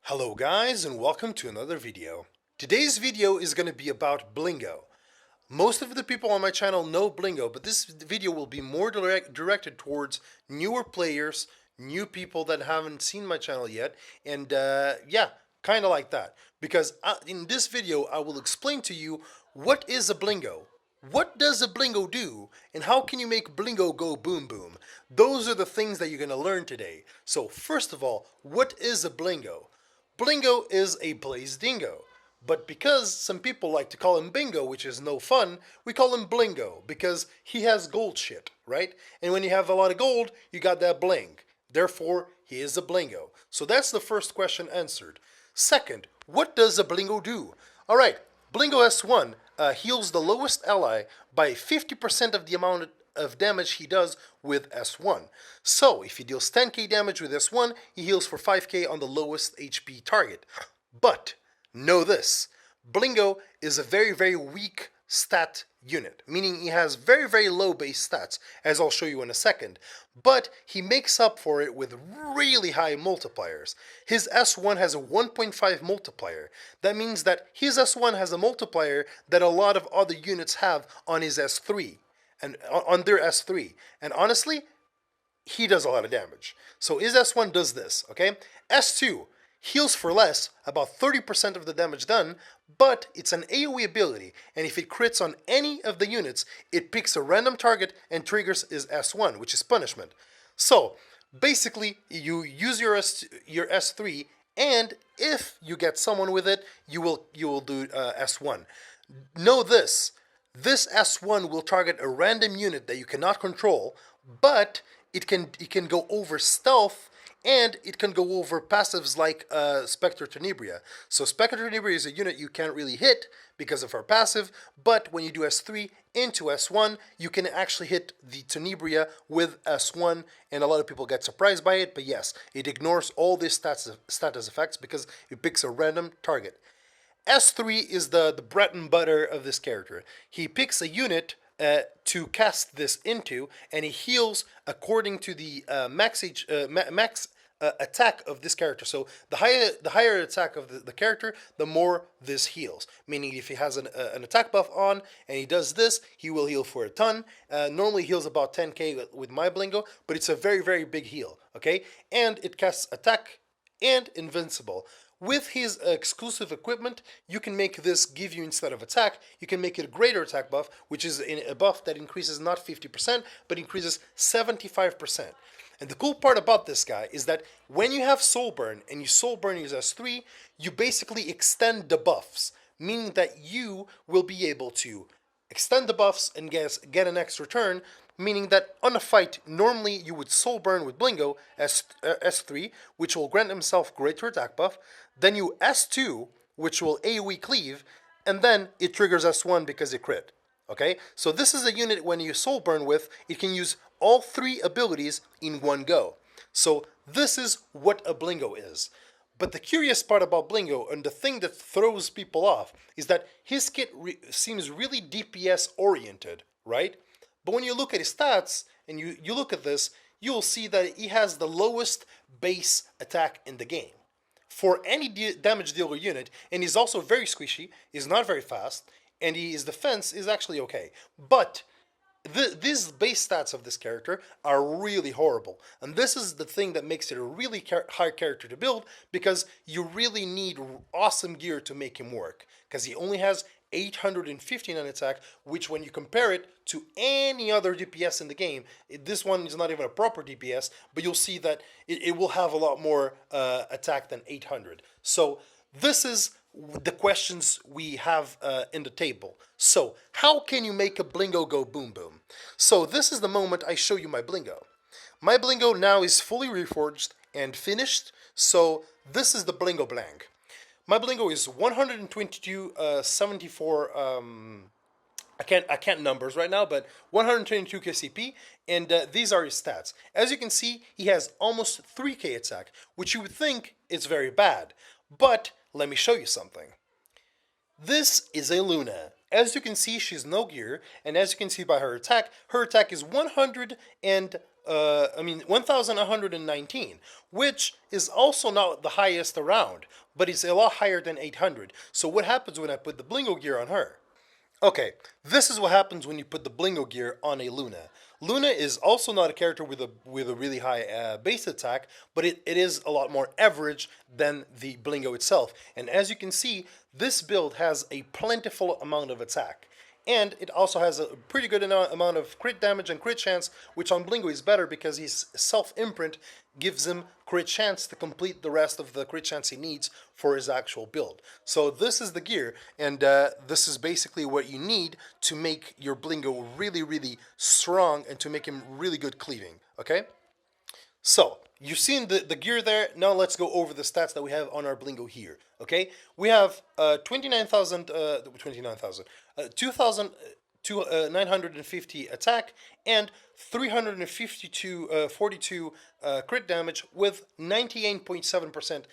Hello guys and welcome to another video. Today's video is going to be about Blingo. Most of the people on my channel know Blingo, but this video will be more directed towards newer players, new people that haven't seen my channel yet, and yeah, kind of like that. Because in this video I will explain to you what is a Blingo. What does a Blingo do, and how can you make Blingo go boom boom? Those are the things that you're going to learn today. So first of all, what is a Blingo? Blingo is a Blaze Dingo. But because some people like to call him Bingo, which is no fun, we call him Blingo because he has gold shit, right? And when you have a lot of gold, you got that bling. Therefore, he is a Blingo. So that's the first question answered. Second, what does a Blingo do? Alright, Blingo S1 heals the lowest ally by 50% of the amount of damage he does with S1. So, if he deals 10k damage with S1, he heals for 5k on the lowest HP target. But, know this, Blingo is a very weak stat unit, meaning he has very low base stats, as I'll show you in a second, but he makes up for it with really high multipliers. His S1 has a 1.5 multiplier. That means that his S1 has a multiplier that a lot of other units have on his S3, and on their S3. And honestly, he does a lot of damage. So his S1 does this, okay? S2 heals for less, about 30% of the damage done, but it's an AoE ability, and if it crits on any of the units, it picks a random target and triggers his S1, which is punishment. So, basically, you use your S3, and if you get someone with it, you will do S1. Know this. This S1 will target a random unit that you cannot control, but it can go over stealth, and it can go over passives like Spectre Tenebria. So Spectre Tenebria is a unit you can't really hit because of her passive, but when you do S3 into S1, you can actually hit the Tenebria with S1, and a lot of people get surprised by it, but yes, it ignores all these status effects because it picks a random target. S3 is the bread and butter of this character. He picks a unit to cast this into, and he heals according to the max attack of this character. So the higher attack of the character, the more this heals. Meaning if he has an attack buff on and he does this, he will heal for a ton. Normally heals about 10k with my Blingo, but it's a very big heal, okay? And it casts attack and invincible. With his exclusive equipment, you can make this give you, instead of attack, you can make it a greater attack buff, which is a buff that increases not 50%, but increases 75%. And the cool part about this guy is that when you have Soul Burn, and you Soul Burn his S3, you basically extend the buffs, meaning that you will be able to extend the buffs and get an extra turn, meaning that on a fight, normally you would Soul Burn with Blingo S3, which will grant himself greater attack buff, then you S2, which will AoE cleave, and then it triggers S1 because it crit. Okay, so this is a unit when you Soul Burn with, it can use all three abilities in one go. So this is what a Blingo is. But the curious part about Blingo, and the thing that throws people off, is that his kit seems really DPS oriented, right? But when you look at his stats, and you look at this, you'll see that he has the lowest base attack in the game. For any damage dealer unit, and he's also very squishy, he's not very fast, and his defense is actually okay. But these base stats of this character are really horrible. And this is the thing that makes it a really hard character to build, because you really need awesome gear to make him work. Because he only has 859 attack, which when you compare it to any other DPS in the game, this one is not even a proper DPS, but you'll see that it will have a lot more attack than 800. So this is the questions we have in the table. So how can you make a Blingo go boom boom? So this is the moment I show you my Blingo. My Blingo now is fully reforged and finished, so this is the Blingo blank. My Blingo is 122, 74, I can't numbers right now, but 122 KCP, and these are his stats. As you can see, he has almost 3k attack, which you would think is very bad. But let me show you something. This is a Luna. As you can see, she's no gear, and as you can see by her attack is 100 and 1119, which is also not the highest around, but it's a lot higher than 800. So what happens when I put the Blingo gear on her? Okay, this is what happens when you put the Blingo gear on a Luna. Luna is also not a character with a really high base attack, but it is a lot more average than the Blingo itself. And as you can see, this build has a plentiful amount of attack. And it also has a pretty good amount of crit damage and crit chance, which on Blingo is better because his self-imprint gives him crit chance to complete the rest of the crit chance he needs for his actual build. So this is the gear, and this is basically what you need to make your Blingo really, really strong and to make him really good cleaving, okay? So, you've seen the gear there. Now let's go over the stats that we have on our Blingo here. Okay, we have 2,950 attack and 342 crit damage with 98.7%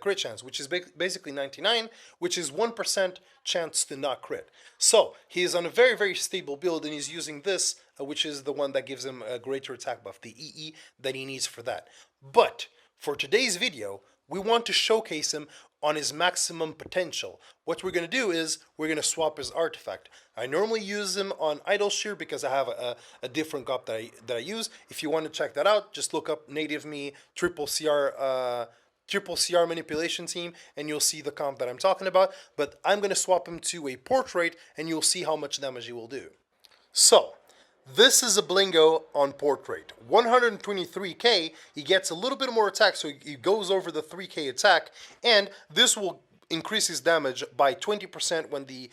crit chance, which is basically 99, which is 1% chance to not crit. So he is on a very, very stable build, and he's using this, which is the one that gives him a greater attack buff, the EE that he needs for that. But for today's video, we want to showcase him on his maximum potential. What we're going to do is we're going to swap his artifact. I normally use him on Idol Shear because I have a different comp that I use. If you want to check that out, just look up Native Me Triple CR manipulation team and you'll see the comp that I'm talking about. But I'm going to swap him to a portrait and you'll see how much damage he will do. So this is a Blingo on portrait. 123k, he gets a little bit more attack, so he goes over the 3k attack, and this will increase his damage by 20% when the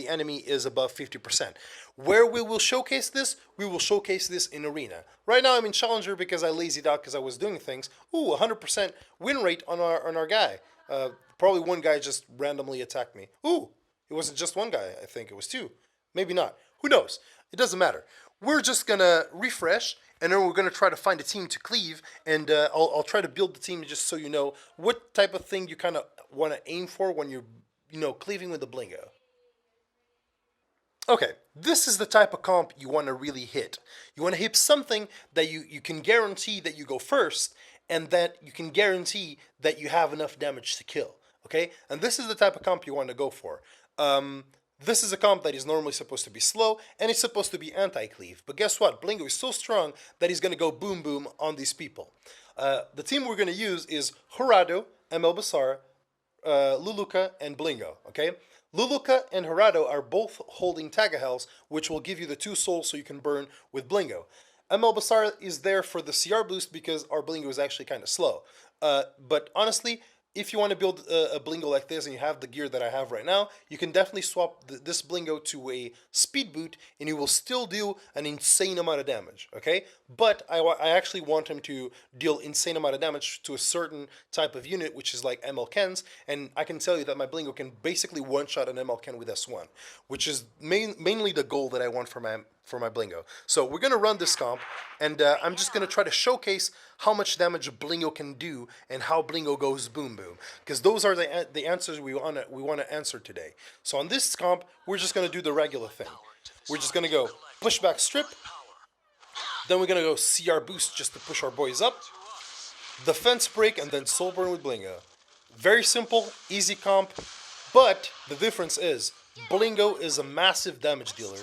enemy is above 50%. Where we will showcase this? We will showcase this in Arena. Right now I'm in Challenger because I lazied out because I was doing things. Ooh, 100% win rate on our guy. Probably one guy just randomly attacked me. Ooh, it wasn't just one guy, I think it was two. Maybe not. Who knows? It doesn't matter. We're just gonna refresh, and then we're gonna try to find a team to cleave, and I'll try to build the team just so you know what type of thing you kind of want to aim for when you're cleaving with the Blingo. Okay, this is the type of comp you want to really hit. You want to hit something that you can guarantee that you go first, and that you can guarantee that you have enough damage to kill. Okay, and this is the type of comp you want to go for. This is a comp that is normally supposed to be slow, and it's supposed to be anti-cleave. But guess what? Blingo is so strong that he's going to go boom boom on these people. The team we're going to use is Horado, ML Basar, Luluka, and Blingo. Okay? Luluka and Horado are both holding Tagahels, which will give you the 2 souls so you can burn with Blingo. ML Basar is there for the CR boost because our Blingo is actually kind of slow. But honestly, if you want to build a Blingo like this and you have the gear that I have right now, you can definitely swap this Blingo to a speed boot and you will still do an insane amount of damage, okay? But I actually want him to deal insane amount of damage to a certain type of unit, which is like ML Kens, and I can tell you that my Blingo can basically one-shot an ML Ken with S1, which is mainly the goal that I want for my Blingo. So we're going to run this comp, and I'm just going to try to showcase how much damage Blingo can do and how Blingo goes boom boom, because those are the answers we want to answer today. So on this comp, we're just going to do the regular thing. We're just going to go pushback strip, then we're going to go CR boost just to push our boys up, defense break, and then soul burn with Blingo. Very simple, easy comp, but the difference is Blingo is a massive damage dealer.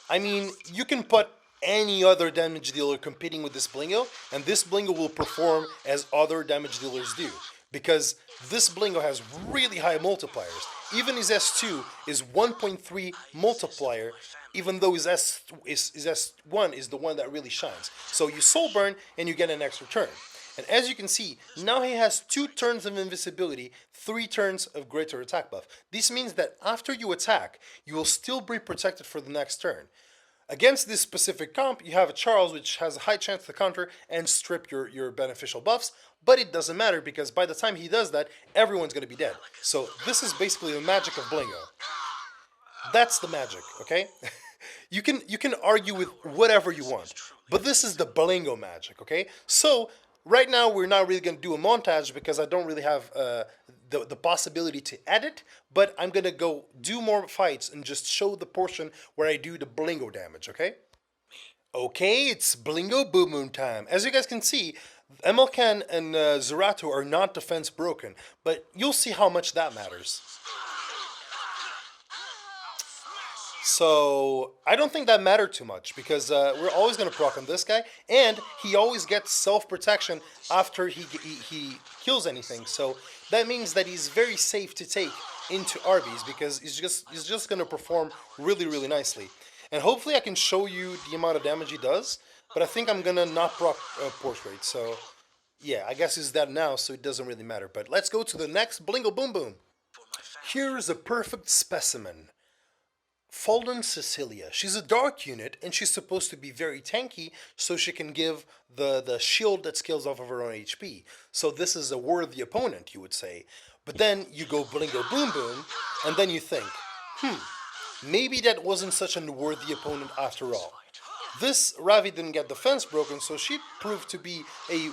I mean, you can put any other damage dealer competing with this Blingo, and this Blingo will perform as other damage dealers do. Because this Blingo has really high multipliers. Even his S2 is 1.3 multiplier, even though his S1 is the one that really shines. So you soul burn and you get an extra turn. And as you can see, now he has 2 turns of invisibility, 3 turns of greater attack buff. This means that after you attack, you will still be protected for the next turn. Against this specific comp, you have a Charles, which has a high chance to counter and strip your beneficial buffs, but it doesn't matter because by the time he does that, everyone's going to be dead. So this is basically the magic of Blingo. That's the magic, okay? You can argue with whatever you want, but this is the Blingo magic, okay? So right now we're not really going to do a montage because I don't really have the possibility to edit, but I'm going to go do more fights and just show the portion where I do the Blingo damage, okay? Okay, it's Blingo Boom Boom time. As you guys can see, MLCan and Zerato are not defense broken, but you'll see how much that matters. So I don't think that mattered too much because we're always going to proc on this guy, and he always gets self-protection after he kills anything. So that means that he's very safe to take into Arby's because he's just going to perform really nicely. And hopefully I can show you the amount of damage he does, but I think I'm gonna not proc portrait. So yeah, I guess he's dead now, so it doesn't really matter. But let's go to the next Blingo Boom Boom. Here's a perfect specimen. Fallen Cecilia. She's a dark unit, and she's supposed to be very tanky, so she can give the shield that scales off of her own HP. So this is a worthy opponent, you would say. But then you go Blingo Boom Boom, and then you think, maybe that wasn't such a worthy opponent after all. This Ravi didn't get defense broken, so she proved to be a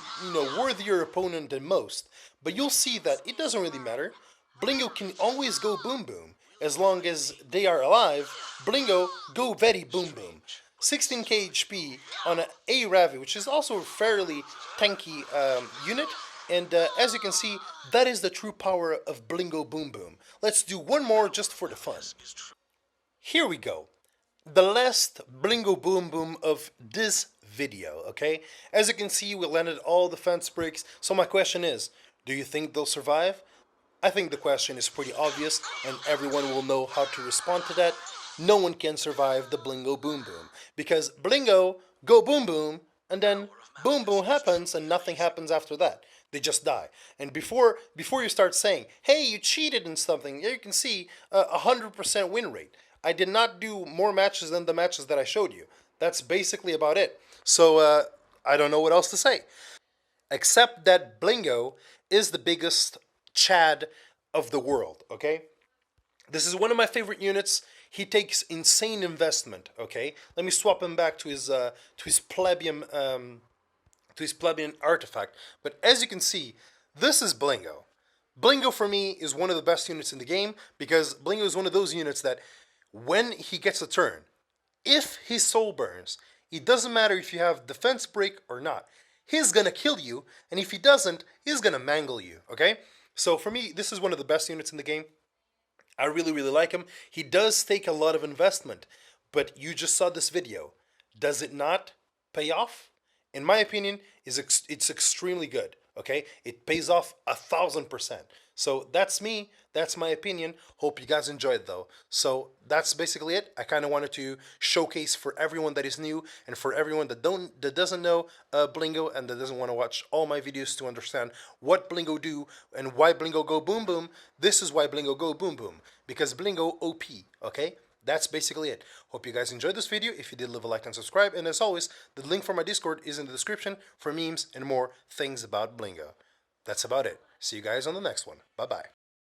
worthier opponent than most. But you'll see that it doesn't really matter. Blingo can always go Boom Boom. As long as they are alive, Blingo go very Boom Boom. 16k HP on an A Ravi, which is also a fairly tanky unit. And as you can see, that is the true power of Blingo Boom Boom. Let's do one more just for the fun. Here we go. The last Blingo Boom Boom of this video, okay? As you can see, we landed all the fence breaks. So my question is, do you think they'll survive? I think the question is pretty obvious, and everyone will know how to respond to that. No one can survive the Blingo Boom Boom, because Blingo go Boom Boom, and then Boom Boom happens, and nothing happens after that. They just die. And before you start saying, hey, you cheated in something, you can see 100% win rate. I did not do more matches than the matches that I showed you. That's basically about it. So I don't know what else to say. Except that Blingo is the biggest Chad of the world, okay? This is one of my favorite units. He takes insane investment, okay? Let me swap him back to his plebeian artifact. But as you can see, this is Blingo. Blingo for me is one of the best units in the game because Blingo is one of those units that when he gets a turn, if his soul burns, it doesn't matter if you have defense break or not. He's gonna kill you, and if he doesn't, he's gonna mangle you, okay? So for me, this is one of the best units in the game. I really like him. He does take a lot of investment, but you just saw this video. Does it not pay off? In my opinion, it's extremely good, okay? It pays off 1,000%. So that's me. That's my opinion. Hope you guys enjoyed though. So that's basically it. I kind of wanted to showcase for everyone that is new and for everyone that doesn't know Blingo and that doesn't want to watch all my videos to understand what Blingo do and why Blingo go boom boom. This is why Blingo go boom boom, because Blingo OP, okay? That's basically it. Hope you guys enjoyed this video. If you did, leave a like and subscribe. And as always, the link for my Discord is in the description for memes and more things about Blingo. That's about it. See you guys on the next one. Bye-bye.